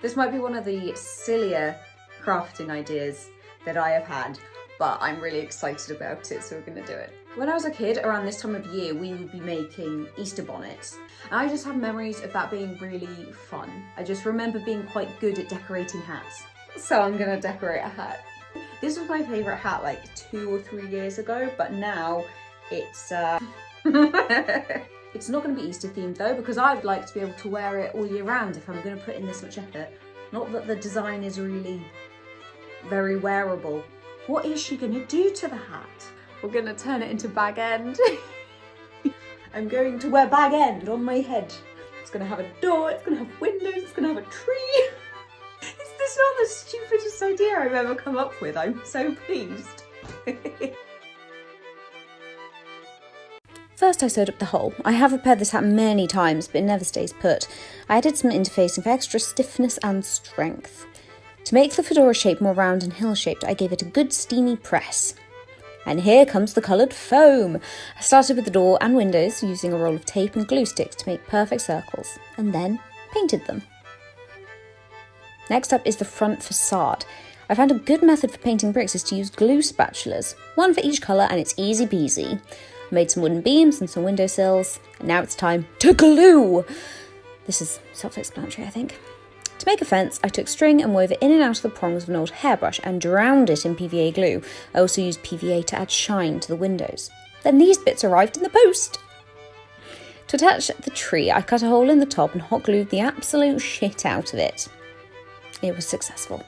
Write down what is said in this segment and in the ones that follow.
This might be one of the sillier crafting ideas that I have had, but I'm really excited about it, so we're gonna do it. When I was a kid, around this time of year, we would be making Easter bonnets. And I just have memories of that being really fun. I just remember being quite good at decorating hats. So I'm gonna decorate a hat. This was my favourite hat like 2 or 3 years ago, but now it's it's not going to be Easter themed though, because I'd like to be able to wear it all year round if I'm going to put in this much effort. Not that the design is really very wearable. What is she going to do to the hat? We're going to turn it into bag end. I'm going to wear bag end on my head. It's going to have a door, it's going to have windows, it's going to have a tree. Is this not the stupidest idea I've ever come up with? I'm so pleased. First I sewed up the hole. I have repaired this hat many times, but it never stays put. I added some interfacing for extra stiffness and strength. To make the fedora shape more round and hill-shaped, I gave it a good steamy press. And here comes the coloured foam. I started with the door and windows using a roll of tape and glue sticks to make perfect circles, and then painted them. Next up is the front facade. I found a good method for painting bricks is to use glue spatulas, one for each colour, and it's easy peasy. I made some wooden beams and some windowsills, and now it's time to glue! This is self-explanatory, I think. To make a fence, I took string and wove it in and out of the prongs of an old hairbrush and drowned it in PVA glue. I also used PVA to add shine to the windows. Then these bits arrived in the post! To attach the tree, I cut a hole in the top and hot glued the absolute shit out of it. It was successful.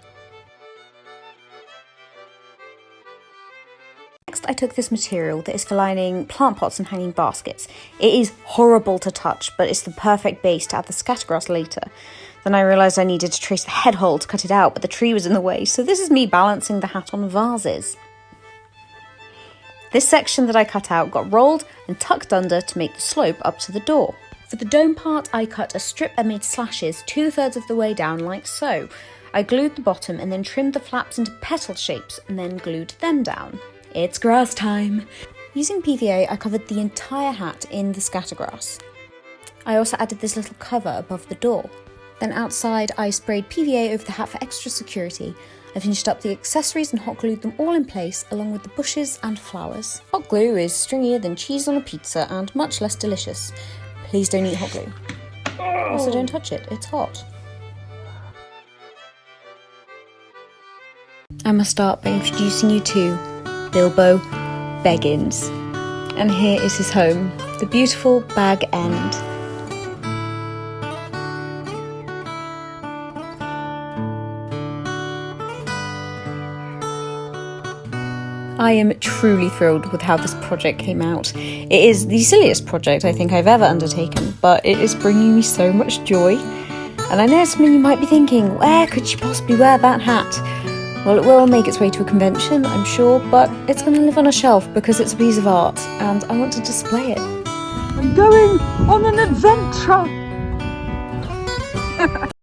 Next, I took this material that is for lining plant pots and hanging baskets. It is horrible to touch, but it's the perfect base to add the scattergrass later. Then I realised I needed to trace the head hole to cut it out, but the tree was in the way, so this is me balancing the hat on vases. This section that I cut out got rolled and tucked under to make the slope up to the door. For the dome part, I cut a strip and made slashes 2/3 of the way down like so. I glued the bottom and then trimmed the flaps into petal shapes and then glued them down. It's grass time! Using PVA, I covered the entire hat in the scattergrass. I also added this little cover above the door. Then outside, I sprayed PVA over the hat for extra security. I finished up the accessories and hot glued them all in place, along with the bushes and flowers. Hot glue is stringier than cheese on a pizza and much less delicious. Please don't eat hot glue. Also, don't touch it, it's hot. I must start by introducing you to Bilbo Baggins. And here is his home, the beautiful Bag End. I am truly thrilled with how this project came out. It is the silliest project I think I've ever undertaken, but it is bringing me so much joy. And I know some of you might be thinking, where could she possibly wear that hat? Well, it will make its way to a convention, I'm sure, but it's going to live on a shelf because it's a piece of art, and I want to display it. I'm going on an adventure!